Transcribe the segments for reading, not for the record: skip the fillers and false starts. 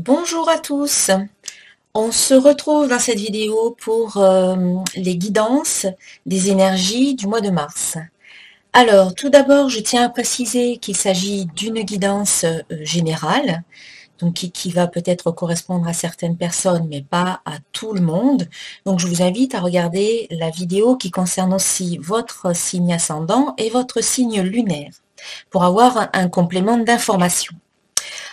Bonjour à tous, on se retrouve dans cette vidéo pour les guidances des énergies du mois de mars. Alors tout d'abord je tiens à préciser qu'il s'agit d'une guidance générale, donc qui va peut-être correspondre à certaines personnes mais pas à tout le monde. Donc je vous invite à regarder la vidéo qui concerne aussi votre signe ascendant et votre signe lunaire pour avoir un complément d'information.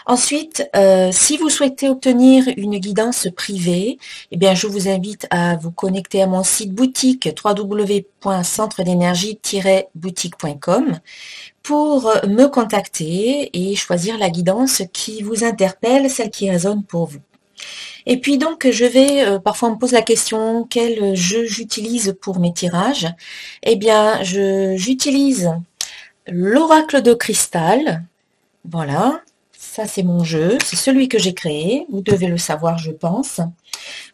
Ensuite, si vous souhaitez obtenir une guidance privée, eh bien, je vous invite à vous connecter à mon site boutique www.centredénergie-boutique.com pour me contacter et choisir la guidance qui vous interpelle, celle qui résonne pour vous. Et puis donc, parfois on me pose la question, quel jeu j'utilise pour mes tirages? Eh bien, j'utilise l'oracle de cristal, voilà. Ça, c'est mon jeu, c'est celui que j'ai créé, vous devez le savoir, je pense.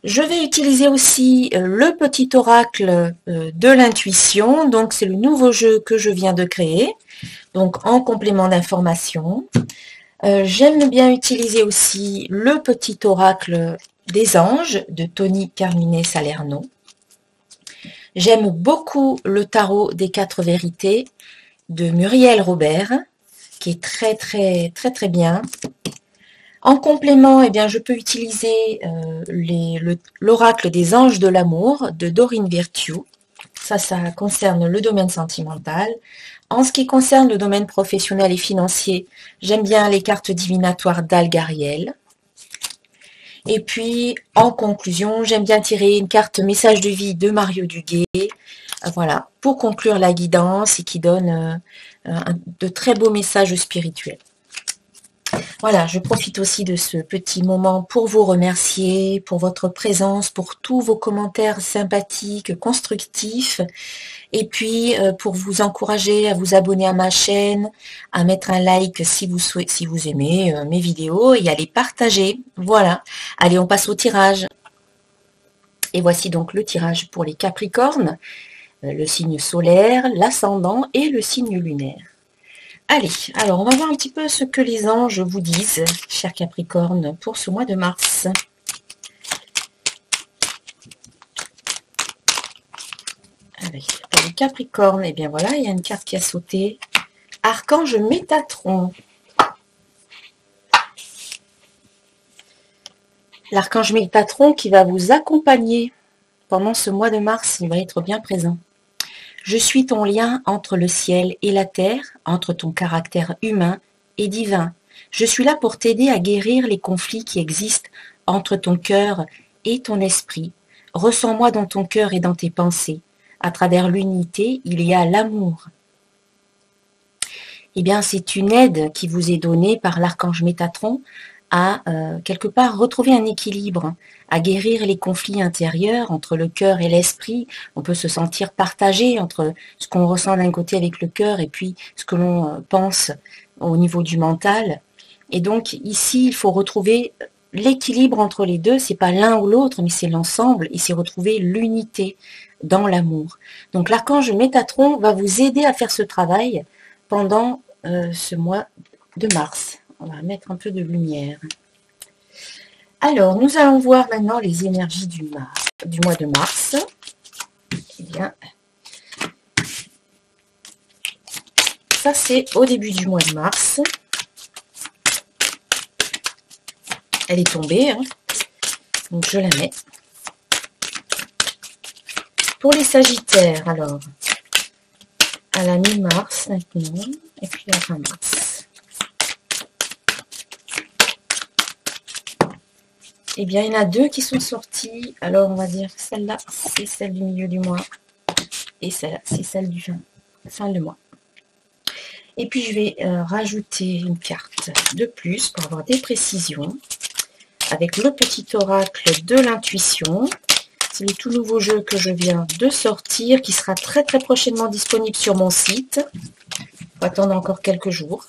Je vais utiliser aussi le petit oracle de l'intuition, donc c'est le nouveau jeu que je viens de créer, donc en complément d'information. J'aime bien utiliser aussi le petit oracle des anges de Tony Carmine Salerno. J'aime beaucoup le tarot des 4 vérités de Muriel Robert, qui est très bien. En complément, eh bien, je peux utiliser l'oracle des anges de l'amour de Dorine Virtue. Ça concerne le domaine sentimental. En ce qui concerne le domaine professionnel et financier, j'aime bien les cartes divinatoires d'Algariel. Et puis, en conclusion, j'aime bien tirer une carte message de vie de Mario Duguay. Voilà, pour conclure la guidance et qui donne de très beaux messages spirituels. Voilà, je profite aussi de ce petit moment pour vous remercier pour votre présence, pour tous vos commentaires sympathiques, constructifs, et puis pour vous encourager à vous abonner à ma chaîne, à mettre un like si vous aimez mes vidéos et à les partager. Voilà, allez, on passe au tirage. Et voici donc le tirage pour les Capricornes, le signe solaire, l'ascendant et le signe lunaire. Allez, alors on va voir un petit peu ce que les anges vous disent, chers Capricornes, pour ce mois de mars. Allez, pour les Capricornes, et bien voilà, il y a une carte qui a sauté. Archange Métatron. L'archange Métatron qui va vous accompagner pendant ce mois de mars, il va être bien présent. Je suis ton lien entre le ciel et la terre, entre ton caractère humain et divin. Je suis là pour t'aider à guérir les conflits qui existent entre ton cœur et ton esprit. Ressens-moi dans ton cœur et dans tes pensées. À travers l'unité, il y a l'amour. Eh bien, c'est une aide qui vous est donnée par l'archange Métatron à quelque part retrouver un équilibre, à guérir les conflits intérieurs entre le cœur et l'esprit. On peut se sentir partagé entre ce qu'on ressent d'un côté avec le cœur et puis ce que l'on pense au niveau du mental. Et donc ici, il faut retrouver l'équilibre entre les deux. C'est pas l'un ou l'autre, mais c'est l'ensemble et c'est retrouver l'unité dans l'amour. Donc l'archange Métatron va vous aider à faire ce travail pendant ce mois de mars. On va mettre un peu de lumière. Alors, nous allons voir maintenant les énergies du mois de mars. Eh bien, ça c'est au début du mois de mars. Elle est tombée, hein. Donc je la mets. Pour les Sagittaires, alors, à la mi-mars maintenant, et puis à la fin mars. Eh bien, il y en a 2 qui sont sorties. Alors, on va dire que celle-là, c'est celle du milieu du mois. Et celle-là, c'est celle du fin de mois. Et puis, je vais rajouter une carte de plus pour avoir des précisions. Avec le petit oracle de l'intuition. C'est le tout nouveau jeu que je viens de sortir, qui sera très prochainement disponible sur mon site. Il faut attendre encore quelques jours.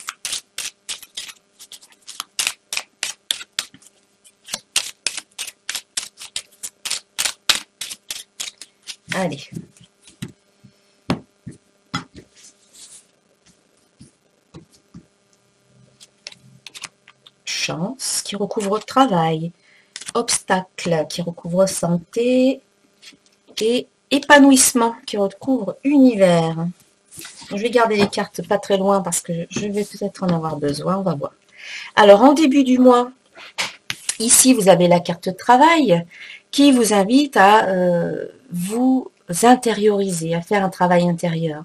Allez. Chance. qui recouvre travail, obstacle qui recouvre santé et épanouissement qui recouvre univers. Je vais garder les cartes pas très loin parce que je vais peut-être en avoir besoin, on va voir. Alors en début du mois, ici vous avez la carte travail qui vous invite à vous intérioriser, à faire un travail intérieur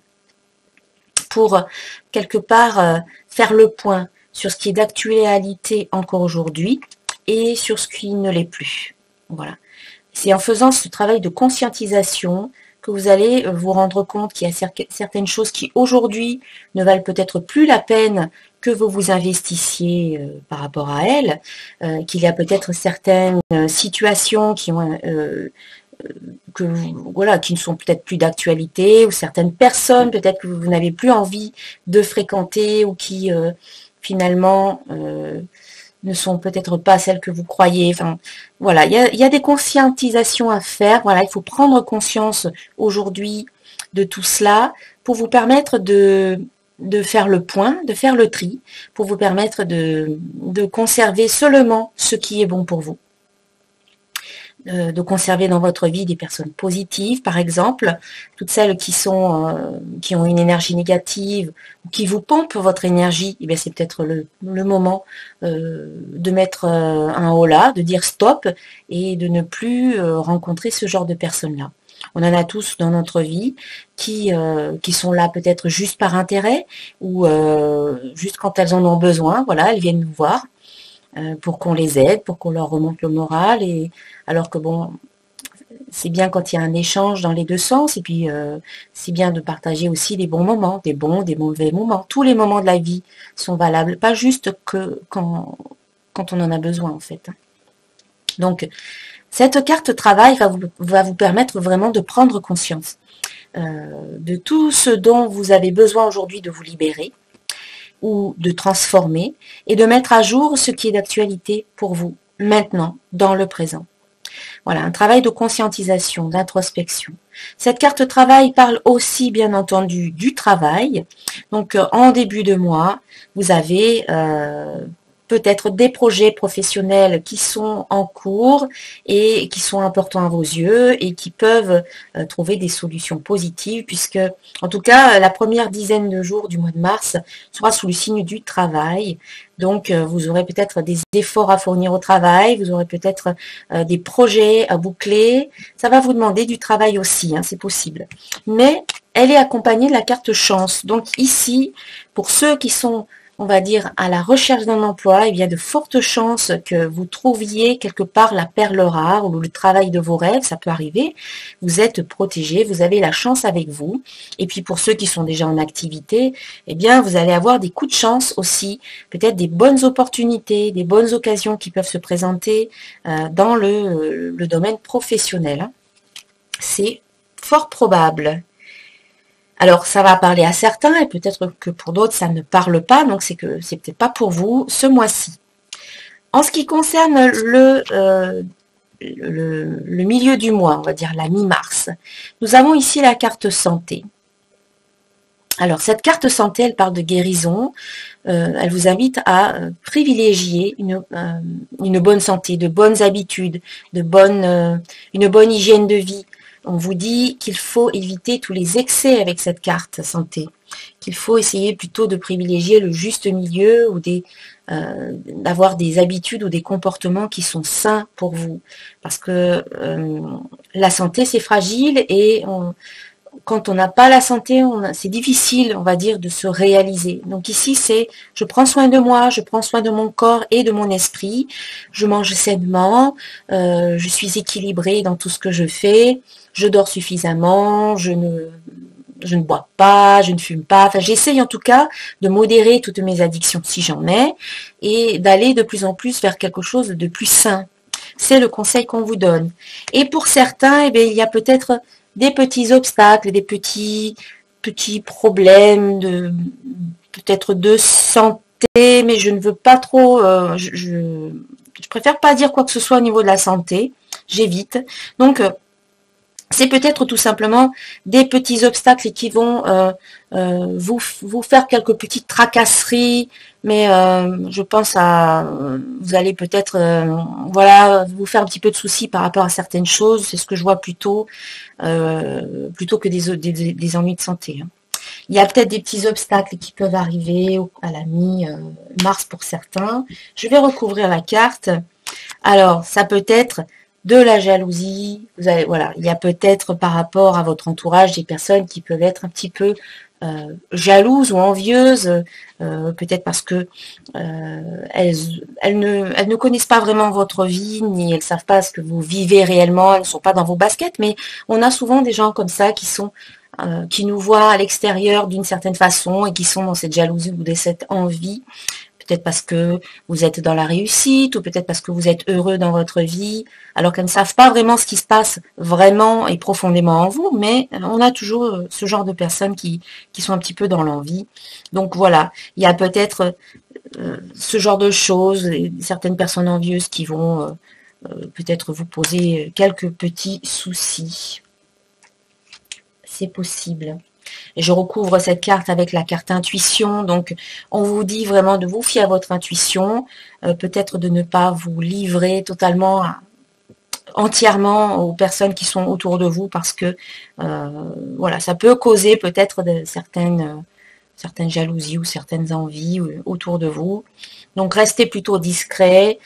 pour quelque part faire le point sur ce qui est d'actualité encore aujourd'hui et sur ce qui ne l'est plus. Voilà. C'est en faisant ce travail de conscientisation que vous allez vous rendre compte qu'il y a certaines choses qui aujourd'hui ne valent peut-être plus la peine que vous vous investissiez par rapport à elles, qu'il y a peut-être certaines situations qui ont qui ne sont peut-être plus d'actualité, ou certaines personnes peut-être que vous n'avez plus envie de fréquenter, ou qui finalement ne sont peut-être pas celles que vous croyez. Enfin, voilà, il y a des conscientisations à faire. Voilà, il faut prendre conscience aujourd'hui de tout cela pour vous permettre de faire le point, de faire le tri, pour vous permettre de conserver seulement ce qui est bon pour vous. De conserver dans votre vie des personnes positives, par exemple, toutes celles qui ont une énergie négative, ou qui vous pompent votre énergie, eh bien c'est peut-être le moment de mettre un holà, de dire stop, et de ne plus rencontrer ce genre de personnes-là. On en a tous dans notre vie qui sont là peut-être juste par intérêt, ou juste quand elles en ont besoin, voilà, elles viennent nous voir. Pour qu'on les aide, pour qu'on leur remonte le moral, et alors que bon, c'est bien quand il y a un échange dans les deux sens, et puis c'est bien de partager aussi des bons moments, des bons, des mauvais moments. Tous les moments de la vie sont valables, pas juste que quand on en a besoin en fait. Donc cette carte travail va vous permettre vraiment de prendre conscience de tout ce dont vous avez besoin aujourd'hui de vous libérer, ou de transformer, et de mettre à jour ce qui est d'actualité pour vous, maintenant, dans le présent. Voilà, un travail de conscientisation, d'introspection. Cette carte travail parle aussi, bien entendu, du travail. Donc, en début de mois, vous avez peut-être des projets professionnels qui sont en cours et qui sont importants à vos yeux et qui peuvent trouver des solutions positives, puisque, en tout cas, la première dizaine de jours du mois de mars sera sous le signe du travail. Donc, vous aurez peut-être des efforts à fournir au travail, vous aurez peut-être des projets à boucler. Ça va vous demander du travail aussi, hein, c'est possible. Mais elle est accompagnée de la carte chance. Donc ici, pour ceux qui sont, on va dire, à la recherche d'un emploi, il y a de fortes chances que vous trouviez quelque part la perle rare ou le travail de vos rêves, ça peut arriver. Vous êtes protégé, vous avez la chance avec vous. Et puis pour ceux qui sont déjà en activité, eh bien vous allez avoir des coups de chance aussi, peut-être des bonnes opportunités, des bonnes occasions qui peuvent se présenter dans le domaine professionnel. C'est fort probable. Alors, ça va parler à certains et peut-être que pour d'autres, ça ne parle pas, donc c'est que c'est peut-être pas pour vous ce mois-ci. En ce qui concerne le milieu du mois, on va dire la mi-mars, nous avons ici la carte santé. Alors, cette carte santé, elle parle de guérison, elle vous invite à privilégier une bonne santé, de bonnes habitudes, une bonne hygiène de vie. On vous dit qu'il faut éviter tous les excès avec cette carte santé, qu'il faut essayer plutôt de privilégier le juste milieu ou d'avoir des habitudes ou des comportements qui sont sains pour vous. Parce que la santé, c'est fragile et quand on n'a pas la santé, c'est difficile, on va dire, de se réaliser. Donc ici, c'est je prends soin de moi, je prends soin de mon corps et de mon esprit, je mange sainement, je suis équilibrée dans tout ce que je fais, je dors suffisamment, je ne bois pas, je ne fume pas. Enfin, j'essaye en tout cas de modérer toutes mes addictions si j'en ai et d'aller de plus en plus vers quelque chose de plus sain. C'est le conseil qu'on vous donne. Et pour certains, eh bien, il y a peut-être des petits obstacles, des petits problèmes peut-être de santé, mais je ne veux pas trop, je préfère pas dire quoi que ce soit au niveau de la santé, j'évite. Donc, c'est peut-être tout simplement des petits obstacles qui vont vous faire quelques petites tracasseries, mais je pense à vous allez peut-être voilà vous faire un petit peu de soucis par rapport à certaines choses. C'est ce que je vois plutôt que des ennuis de santé, hein. Il y a peut-être des petits obstacles qui peuvent arriver à la mi-mars pour certains. Je vais recouvrir la carte. Alors, ça peut être de la jalousie. Voilà, il y a peut-être par rapport à votre entourage des personnes qui peuvent être un petit peu jalouses ou envieuses, peut-être parce que elles ne connaissent pas vraiment votre vie, ni elles ne savent pas ce que vous vivez réellement, elles ne sont pas dans vos baskets, mais on a souvent des gens comme ça qui nous voient à l'extérieur d'une certaine façon et qui sont dans cette jalousie ou de cette envie. Peut-être parce que vous êtes dans la réussite ou peut-être parce que vous êtes heureux dans votre vie, alors qu'elles ne savent pas vraiment ce qui se passe vraiment et profondément en vous, mais on a toujours ce genre de personnes qui sont un petit peu dans l'envie. Donc voilà, il y a peut-être ce genre de choses, certaines personnes envieuses qui vont peut-être vous poser quelques petits soucis. C'est possible. Et je recouvre cette carte avec la carte intuition. Donc, on vous dit vraiment de vous fier à votre intuition. Peut-être de ne pas vous livrer totalement, entièrement aux personnes qui sont autour de vous parce que, voilà, ça peut causer peut-être certaines jalousies ou certaines envies autour de vous. Donc, restez plutôt discret.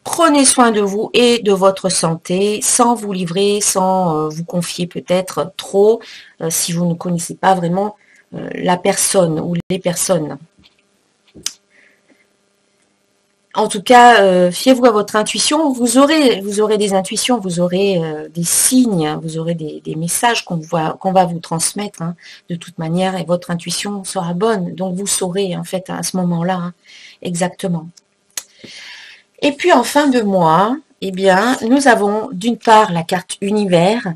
Prenez soin de vous et de votre santé sans vous livrer, sans vous confier peut-être trop si vous ne connaissez pas vraiment la personne ou les personnes. En tout cas, fiez-vous à votre intuition. Vous aurez des intuitions, vous aurez des signes, vous aurez des messages qu'on va vous transmettre, hein, de toute manière, et votre intuition sera bonne. Donc vous saurez en fait à ce moment-là, hein, exactement. Et puis en fin de mois, eh bien, nous avons d'une part la carte univers.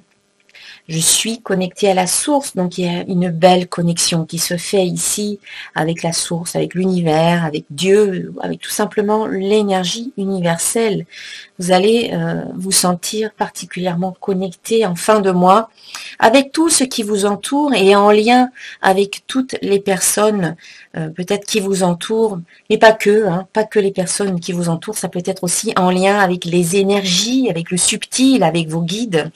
Je suis connectée à la source, donc il y a une belle connexion qui se fait ici avec la source, avec l'univers, avec Dieu, avec tout simplement l'énergie universelle. Vous allez vous sentir particulièrement connecté en fin de mois avec tout ce qui vous entoure et en lien avec toutes les personnes peut-être qui vous entourent, mais pas que, hein, pas que les personnes qui vous entourent, ça peut être aussi en lien avec les énergies, avec le subtil, avec vos guides.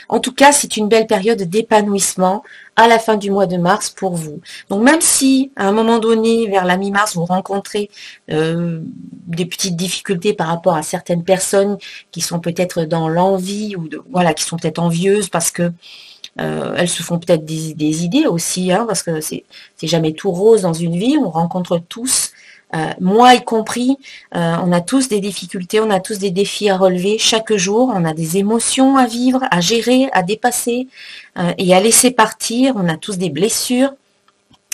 En tout cas, c'est une belle période d'épanouissement à la fin du mois de mars pour vous. Donc même si à un moment donné, vers la mi-mars, vous rencontrez des petites difficultés par rapport à certaines personnes qui sont peut-être dans l'envie ou voilà, qui sont peut-être envieuses parce que elles se font peut-être des idées aussi, hein, parce que c'est jamais tout rose dans une vie. On rencontre tous moi y compris, on a tous des difficultés, on a tous des défis à relever chaque jour, on a des émotions à vivre, à gérer, à dépasser et à laisser partir, on a tous des blessures,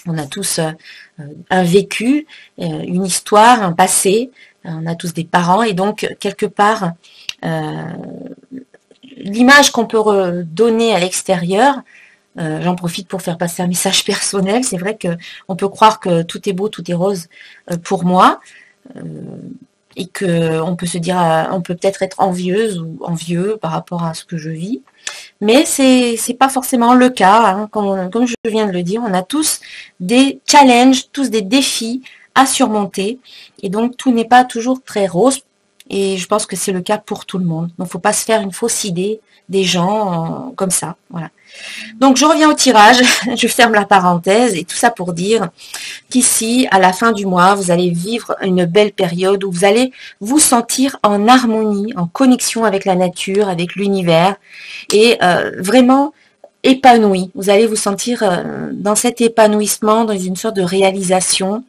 on a tous un vécu, une histoire, un passé, on a tous des parents et donc quelque part l'image qu'on peut donner à l'extérieur, j'en profite pour faire passer un message personnel. C'est vrai qu'on peut croire que tout est beau, tout est rose pour moi, et qu'on peut se dire, on peut peut-être être envieuse ou envieux par rapport à ce que je vis. Mais c'est pas forcément le cas, hein. Comme je viens de le dire, on a tous des challenges, tous des défis à surmonter, et donc tout n'est pas toujours très rose. Et je pense que c'est le cas pour tout le monde. Donc, il ne faut pas se faire une fausse idée des gens comme ça. Voilà. Donc, je reviens au tirage. Je ferme la parenthèse. Et tout ça pour dire qu'ici, à la fin du mois, vous allez vivre une belle période où vous allez vous sentir en harmonie, en connexion avec la nature, avec l'univers. Et vraiment épanoui. Vous allez vous sentir dans cet épanouissement, dans une sorte de réalisation.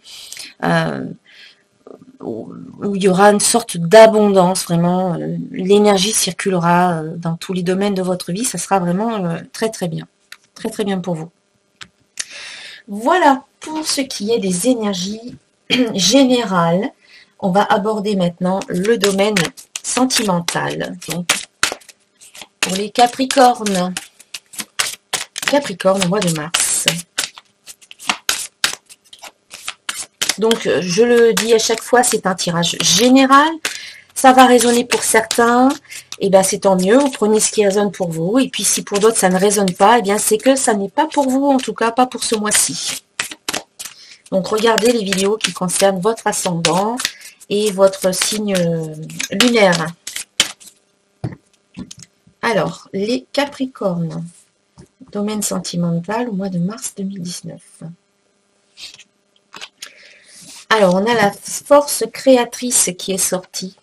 Où il y aura une sorte d'abondance, vraiment, l'énergie circulera dans tous les domaines de votre vie, ça sera vraiment très très bien pour vous. Voilà pour ce qui est des énergies générales. On va aborder maintenant le domaine sentimental. Donc, pour les Capricornes, au mois de mars. Donc, je le dis à chaque fois, c'est un tirage général. Ça va résonner pour certains et bien c'est tant mieux, vous prenez ce qui résonne pour vous. Et puis si pour d'autres ça ne résonne pas, et bien c'est que ça n'est pas pour vous, en tout cas pas pour ce mois-ci. Donc regardez les vidéos qui concernent votre ascendant et votre signe lunaire. Alors, les Capricornes, domaine sentimental au mois de mars 2019. Alors, on a la force créatrice qui est sortie.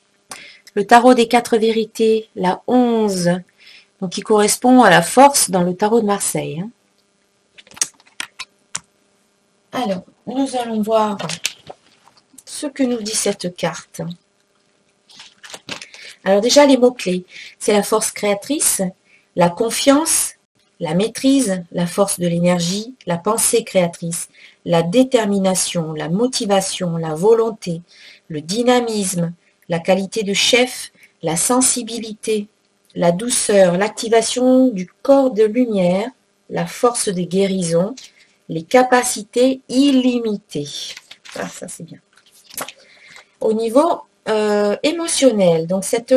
Le tarot des 4 vérités, la 11, donc qui correspond à la force dans le tarot de Marseille. Alors, nous allons voir ce que nous dit cette carte. Alors déjà, les mots-clés, c'est la force créatrice, la confiance, la maîtrise, la force de l'énergie, la pensée créatrice, la détermination, la motivation, la volonté, le dynamisme, la qualité de chef, la sensibilité, la douceur, l'activation du corps de lumière, la force de guérison, les capacités illimitées. Ah, ça c'est bien. Au niveau émotionnel, donc cette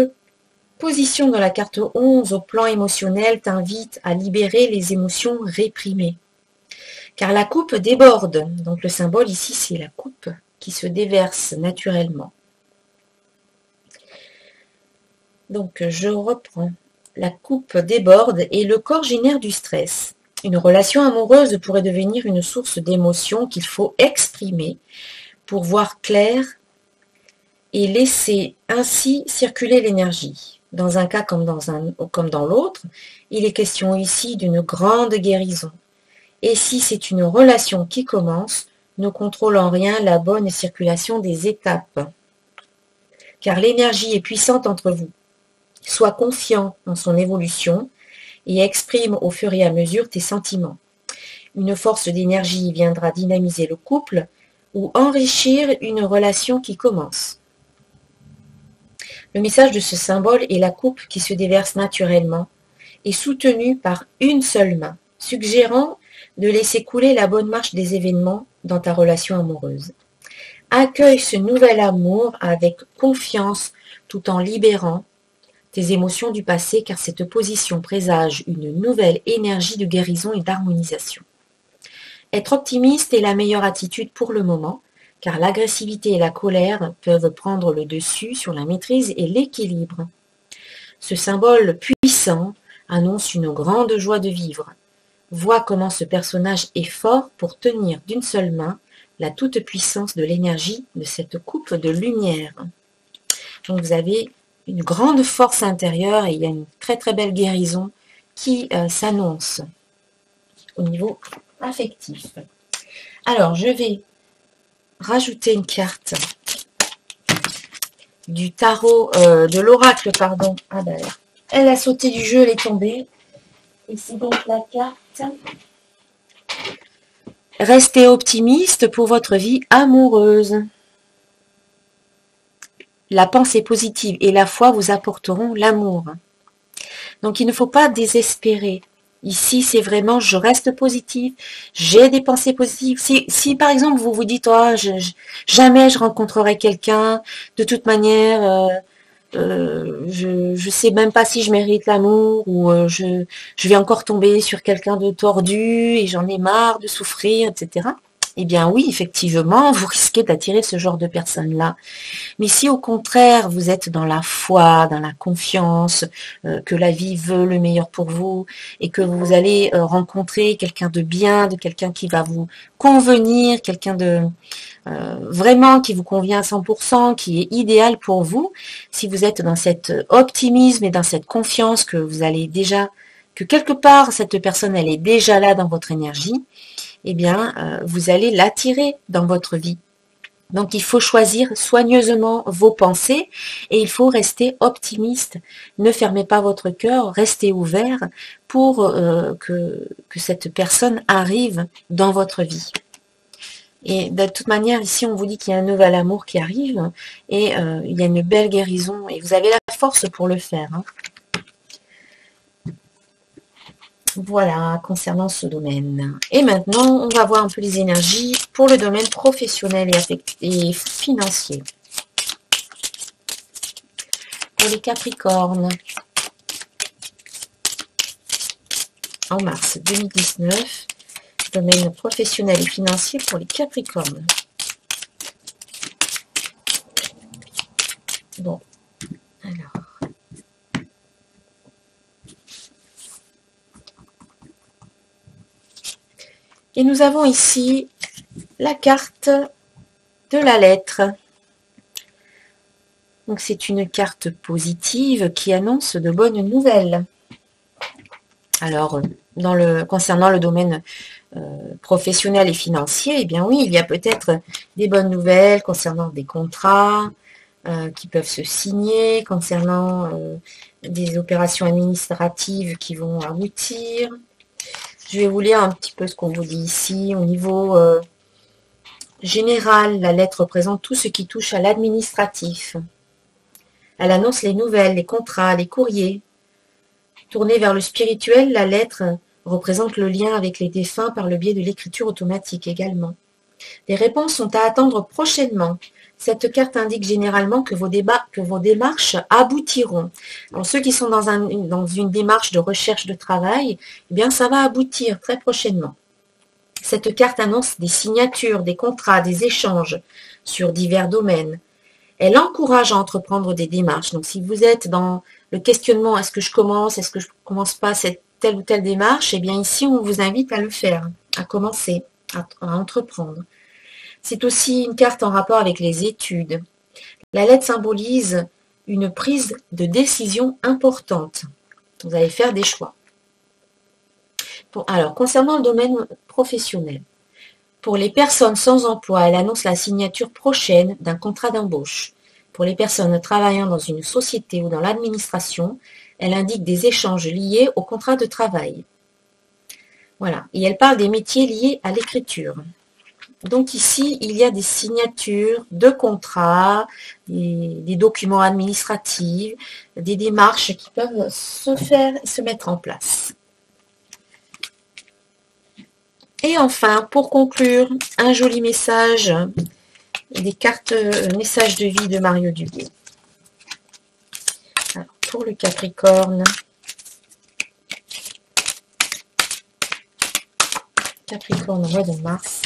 position dans la carte 11 au plan émotionnel t'invite à libérer les émotions réprimées. Car la coupe déborde. Donc le symbole ici, c'est la coupe qui se déverse naturellement. Donc je reprends. La coupe déborde et le corps génère du stress. Une relation amoureuse pourrait devenir une source d'émotions qu'il faut exprimer pour voir clair et laisser ainsi circuler l'énergie. Dans un cas comme dans l'autre, il est question ici d'une grande guérison. Et si c'est une relation qui commence, ne contrôle en rien la bonne circulation des étapes. Car l'énergie est puissante entre vous. Sois confiant dans son évolution et exprime au fur et à mesure tes sentiments. Une force d'énergie viendra dynamiser le couple ou enrichir une relation qui commence. Le message de ce symbole est la coupe qui se déverse naturellement et soutenue par une seule main, suggérant de laisser couler la bonne marche des événements dans ta relation amoureuse. Accueille ce nouvel amour avec confiance tout en libérant tes émotions du passé car cette position présage une nouvelle énergie de guérison et d'harmonisation. Être optimiste est la meilleure attitude pour le moment car l'agressivité et la colère peuvent prendre le dessus sur la maîtrise et l'équilibre. Ce symbole puissant annonce une grande joie de vivre. Vois comment ce personnage est fort pour tenir d'une seule main la toute-puissance de l'énergie de cette coupe de lumière. Donc vous avez une grande force intérieure et il y a une très très belle guérison qui s'annonce au niveau affectif. Alors je vais rajouter une carte du tarot, de l'oracle, pardon. Ah ben, elle a sauté du jeu, elle est tombée. Et c'est donc la carte. Restez optimiste pour votre vie amoureuse. La pensée positive et la foi vous apporteront l'amour. Donc il ne faut pas désespérer. Ici, c'est vraiment, je reste positive, j'ai des pensées positives. Si par exemple, vous vous dites, oh, jamais je rencontrerai quelqu'un, de toute manière, je sais même pas si je mérite l'amour, ou je vais encore tomber sur quelqu'un de tordu, et j'en ai marre de souffrir, etc. Eh bien oui, effectivement, vous risquez d'attirer ce genre de personnes-là. Mais si au contraire, vous êtes dans la foi, dans la confiance, que la vie veut le meilleur pour vous, et que vous allez rencontrer quelqu'un de bien, de quelqu'un qui va vous convenir, quelqu'un de vraiment qui vous convient à 100%, qui est idéal pour vous, si vous êtes dans cet optimisme et dans cette confiance que vous allez déjà, que quelque part, cette personne, elle est déjà là dans votre énergie, eh bien, vous allez l'attirer dans votre vie. Donc, il faut choisir soigneusement vos pensées et il faut rester optimiste. Ne fermez pas votre cœur, restez ouvert pour que cette personne arrive dans votre vie. Et de toute manière, ici, on vous dit qu'il y a un nouvel amour qui arrive et il y a une belle guérison et vous avez la force pour le faire. Hein. Voilà, concernant ce domaine. Et maintenant, on va voir un peu les énergies pour le domaine professionnel et financier. Pour les Capricornes. en mars 2019, domaine professionnel et financier pour les Capricornes. Bon, alors. Et nous avons ici la carte de la lettre. Donc c'est une carte positive qui annonce de bonnes nouvelles. Alors, concernant le domaine professionnel et financier, eh bien oui, il y a peut-être des bonnes nouvelles concernant des contrats qui peuvent se signer, concernant des opérations administratives qui vont aboutir. Je vais vous lire un petit peu ce qu'on vous dit ici. Au niveau général, la lettre représente tout ce qui touche à l'administratif. Elle annonce les nouvelles, les contrats, les courriers. Tournée vers le spirituel, la lettre représente le lien avec les défunts par le biais de l'écriture automatique également. Des réponses sont à attendre prochainement. Cette carte indique généralement que vos démarches aboutiront. Alors ceux qui sont dans une démarche de recherche de travail, eh bien ça va aboutir très prochainement. Cette carte annonce des signatures, des contrats, des échanges sur divers domaines. Elle encourage à entreprendre des démarches. Donc si vous êtes dans le questionnement, est-ce que je commence pas cette telle ou telle démarche, eh bien ici on vous invite à le faire, à commencer, à entreprendre. C'est aussi une carte en rapport avec les études. La lettre symbolise une prise de décision importante. Vous allez faire des choix. Bon, alors, concernant le domaine professionnel, pour les personnes sans emploi, elle annonce la signature prochaine d'un contrat d'embauche. Pour les personnes travaillant dans une société ou dans l'administration, elle indique des échanges liés au contrat de travail. Voilà, et elle parle des métiers liés à l'écriture. Donc ici, il y a des signatures de contrats, des documents administratifs, des démarches qui peuvent se mettre en place. Et enfin, pour conclure, un joli message, des cartes messages de vie de Mario Duguay. Alors, pour le Capricorne, Capricorne au mois de mars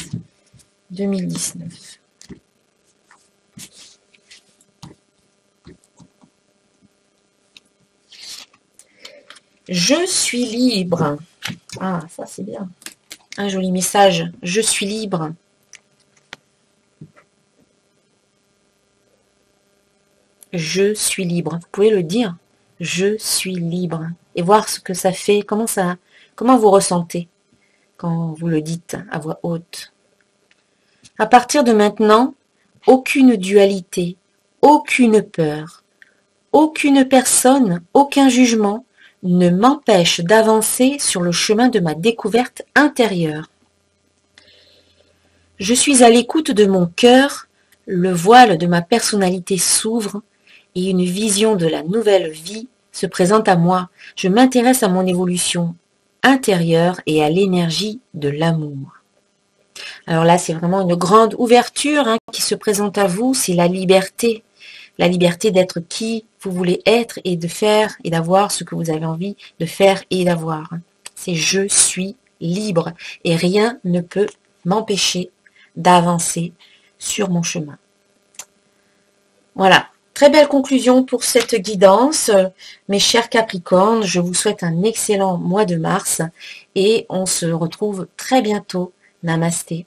2019. Je suis libre. Ah, ça c'est bien. Un joli message. Je suis libre. Je suis libre. Vous pouvez le dire. Je suis libre. Et voir ce que ça fait. Comment vous ressentez quand vous le dites à voix haute. À partir de maintenant, aucune dualité, aucune peur, aucune personne, aucun jugement ne m'empêche d'avancer sur le chemin de ma découverte intérieure. Je suis à l'écoute de mon cœur, le voile de ma personnalité s'ouvre et une vision de la nouvelle vie se présente à moi. Je m'intéresse à mon évolution intérieure et à l'énergie de l'amour. Alors là, c'est vraiment une grande ouverture qui se présente à vous, c'est la liberté d'être qui vous voulez être et de faire et d'avoir ce que vous avez envie de faire et d'avoir. C'est je suis libre et rien ne peut m'empêcher d'avancer sur mon chemin. Voilà, très belle conclusion pour cette guidance. Mes chers Capricornes, je vous souhaite un excellent mois de mars et on se retrouve très bientôt. Namasté.